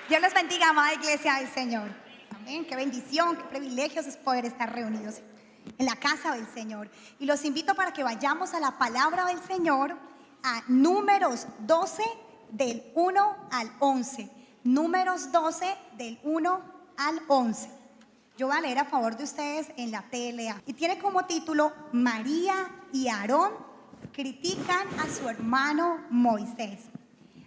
Dios les bendiga, amada iglesia del Señor. Amén. Qué bendición, qué privilegios es poder estar reunidos en la casa del Señor. Y los invito para que vayamos a la palabra del Señor, a Números 12, del 1 al 11. Números 12, del 1 al 11. Yo voy a leer a favor de ustedes en la TLA. Y tiene como título: María y Aarón critican a su hermano Moisés.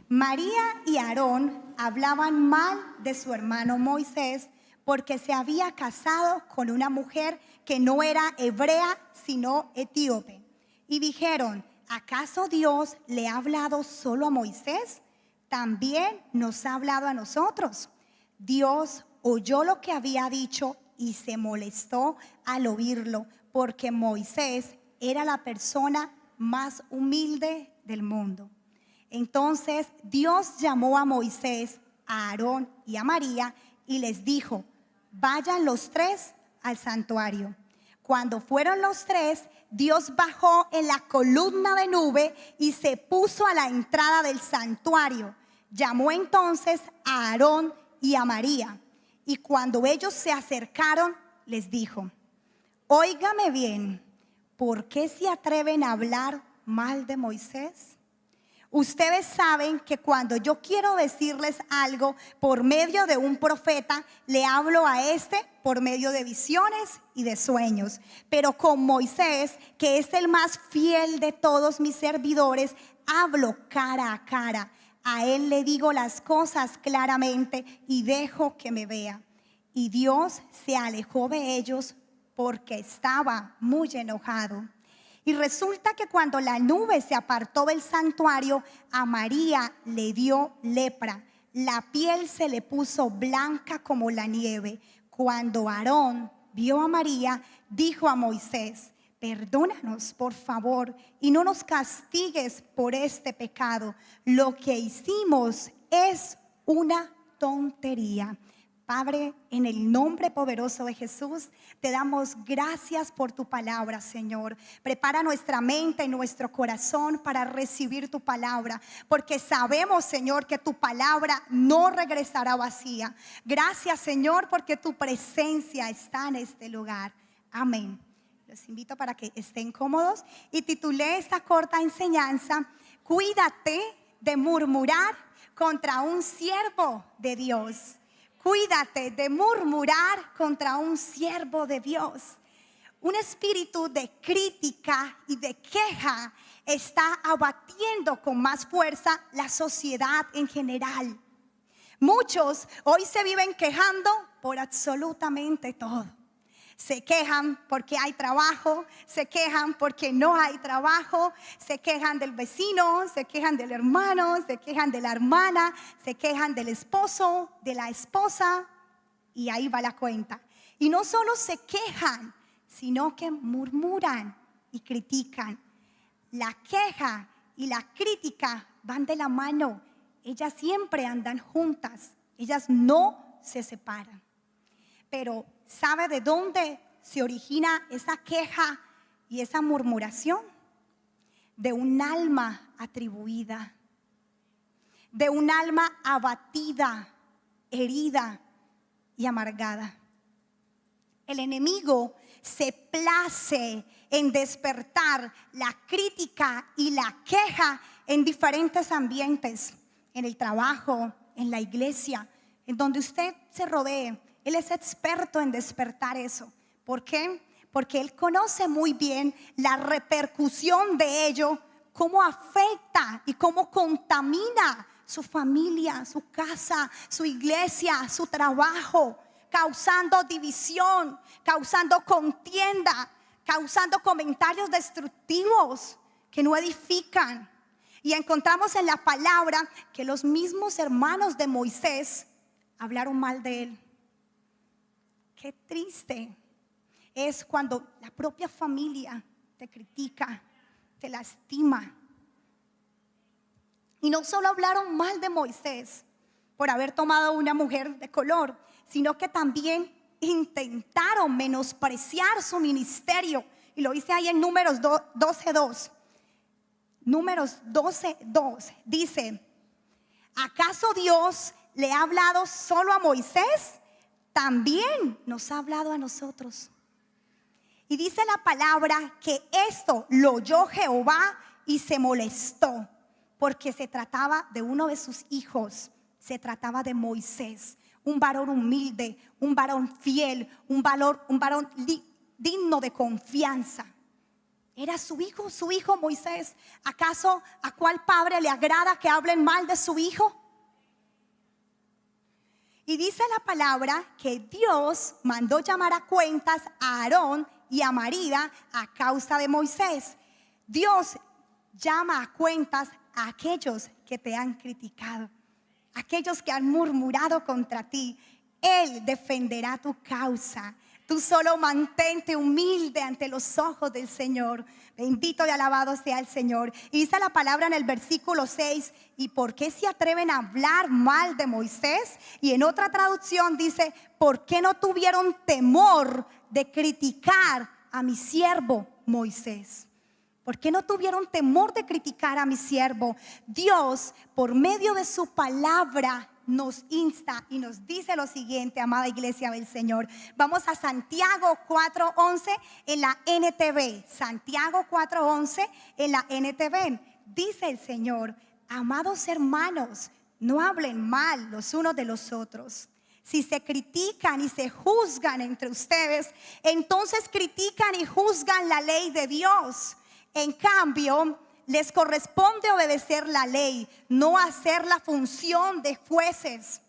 María y Aarón hablaban mal de su hermano Moisés porque se había casado con una mujer que no era hebrea sino etíope. Y dijeron: ¿acaso Dios le ha hablado solo a Moisés? También nos ha hablado a nosotros. Dios oyó lo que había dicho y se molestó al oírlo, porque Moisés era la persona más humilde del mundo. Entonces Dios llamó a Moisés, a Aarón y a María y les dijo: vayan los tres al santuario. Cuando fueron los tres, Dios bajó en la columna de nube y se puso a la entrada del santuario. Llamó entonces a Aarón y a María, y cuando ellos se acercaron, les dijo: óigame bien, ¿por qué se atreven a hablar mal de Moisés? Ustedes saben que cuando yo quiero decirles algo por medio de un profeta, le hablo a este por medio de visiones y de sueños. Pero con Moisés, que es el más fiel de todos mis servidores, hablo cara a cara. A él le digo las cosas claramente y dejo que me vea. Y Dios se alejó de ellos porque estaba muy enojado. Y resulta que cuando la nube se apartó del santuario, a María le dio lepra. La piel se le puso blanca como la nieve. Cuando Aarón vio a María, dijo a Moisés: perdónanos, por favor, y no nos castigues por este pecado. Lo que hicimos es una tontería. Padre, en el nombre poderoso de Jesús, te damos gracias por tu palabra, Señor. Prepara nuestra mente y nuestro corazón para recibir tu palabra, porque sabemos, Señor, que tu palabra no regresará vacía. Gracias, Señor, porque tu presencia está en este lugar. Amén. Los invito para que estén cómodos y titulé esta corta enseñanza: cuídate de murmurar contra un siervo de Dios. Cuídate de murmurar contra un siervo de Dios. Un espíritu de crítica y de queja está abatiendo con más fuerza la sociedad en general. Muchos hoy se viven quejando por absolutamente todo. Se quejan porque hay trabajo, se quejan porque no hay trabajo, se quejan del vecino, se quejan del hermano, se quejan de la hermana, se quejan del esposo, de la esposa, y ahí va la cuenta. Y no solo se quejan, sino que murmuran y critican. La queja y la crítica van de la mano. Ellas siempre andan juntas, ellas no se separan. Pero ¿sabe de dónde se origina esa queja y esa murmuración? De un alma atribuida, de un alma abatida, herida y amargada. El enemigo se place en despertar la crítica y la queja en diferentes ambientes, en el trabajo, en la iglesia, en donde usted se rodee. Él es experto en despertar eso. ¿Por qué? Porque él conoce muy bien la repercusión de ello, cómo afecta y cómo contamina su familia, su casa, su iglesia, su trabajo, causando división, causando contienda, causando comentarios destructivos que no edifican. Y encontramos en la palabra que los mismos hermanos de Moisés hablaron mal de él. Qué triste es cuando la propia familia te critica, te lastima. Y no solo hablaron mal de Moisés por haber tomado una mujer de color, sino que también intentaron menospreciar su ministerio. Y lo dice ahí en Números 12:2. Números 12:2 dice: ¿acaso Dios le ha hablado solo a Moisés, también nos ha hablado a nosotros. Y dice la palabra que esto lo oyó Jehová y se molestó, porque se trataba de uno de sus hijos, se trataba de Moisés, un varón humilde, un varón fiel, un varón digno de confianza. Era su hijo Moisés. ¿Acaso a cuál padre le agrada que hablen mal de su hijo? Y dice la palabra que Dios mandó llamar a cuentas a Aarón y a María a causa de Moisés. Dios llama a cuentas a aquellos que te han criticado, aquellos que han murmurado contra ti. Él defenderá tu causa. Tú solo mantente humilde ante los ojos del Señor. Bendito y alabado sea el Señor. Y dice la palabra en el versículo 6, ¿y por qué se atreven a hablar mal de Moisés? Y en otra traducción dice, ¿por qué no tuvieron temor de criticar a mi siervo Moisés? ¿Por qué no tuvieron temor de criticar a mi siervo? Dios, por medio de su palabra, nos insta y nos dice lo siguiente, amada iglesia del Señor. Vamos a Santiago 4:11 en la NTV. Santiago 4:11 en la NTV. Dice el Señor: amados hermanos, no hablen mal los unos de los otros. Si se critican y se juzgan entre ustedes, entonces critican y juzgan la ley de Dios. En cambio, les corresponde obedecer la ley, no hacer la función de jueces.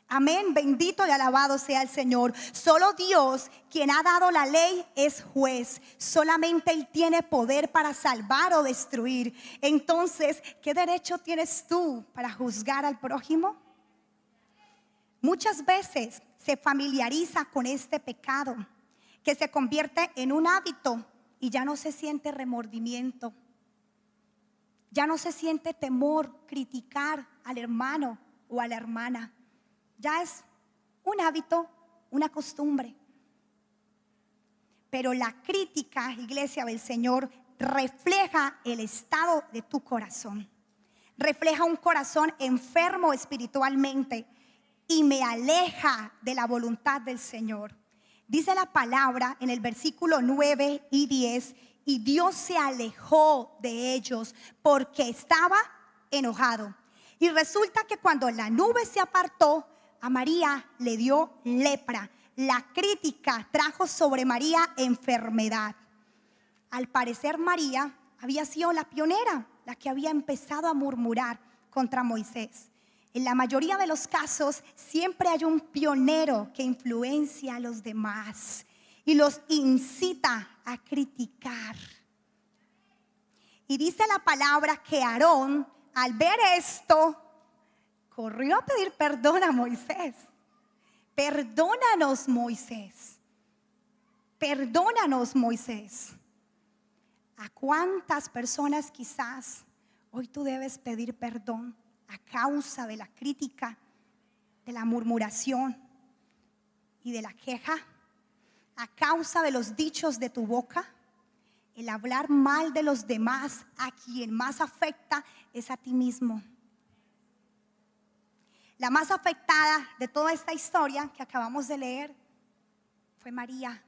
Amén, bendito y alabado sea el Señor. Solo Dios, quien ha dado la ley, es juez. Solamente Él tiene poder para salvar o destruir. Entonces, ¿qué derecho tienes tú para juzgar al prójimo? Muchas veces se familiariza con este pecado, que se convierte en un hábito. Y ya no se siente remordimiento, ya no se siente temor criticar al hermano o a la hermana. Ya es un hábito, una costumbre. Pero la crítica, iglesia del Señor, refleja el estado de tu corazón. Refleja un corazón enfermo espiritualmente y me aleja de la voluntad del Señor. Dice la palabra en el versículo 9 y 10, y Dios se alejó de ellos porque estaba enojado. Y resulta que cuando la nube se apartó, a María le dio lepra. La crítica trajo sobre María enfermedad. Al parecer María había sido la pionera, la que había empezado a murmurar contra Moisés. En la mayoría de los casos siempre hay un pionero que influencia a los demás y los incita a criticar. Y dice la palabra que Aarón, al ver esto, corrió a pedir perdón a Moisés. Perdónanos, Moisés. Perdónanos, Moisés. ¿A cuántas personas quizás hoy tú debes pedir perdón a causa de la crítica, de la murmuración y de la queja? A causa de los dichos de tu boca, el hablar mal de los demás, a quien más afecta es a ti mismo. La más afectada de toda esta historia que acabamos de leer fue María.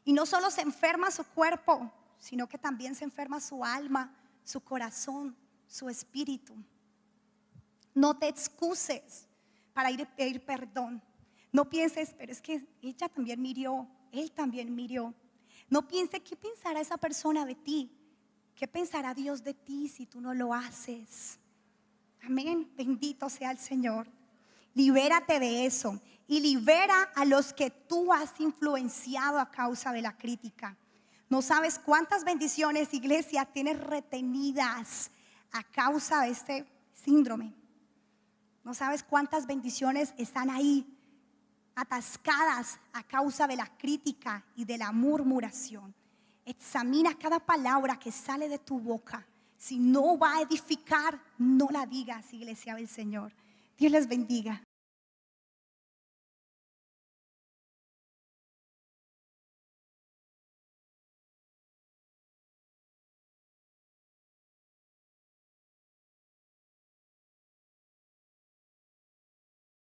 Y no solo se enferma su cuerpo, sino que también se enferma su alma, su corazón, su espíritu. No te excuses para ir a pedir perdón. No pienses, pero es que ella también murió, él también murió. No pienses, ¿qué pensará esa persona de ti? ¿Qué pensará Dios de ti si tú no lo haces? Amén, bendito sea el Señor. Libérate de eso y libera a los que tú has influenciado a causa de la crítica. No sabes cuántas bendiciones, iglesia, tienes retenidas a causa de este síndrome. No sabes cuántas bendiciones están ahí atascadas a causa de la crítica y de la murmuración. Examina cada palabra que sale de tu boca. Si no va a edificar, no la digas, iglesia del Señor. Dios les bendiga.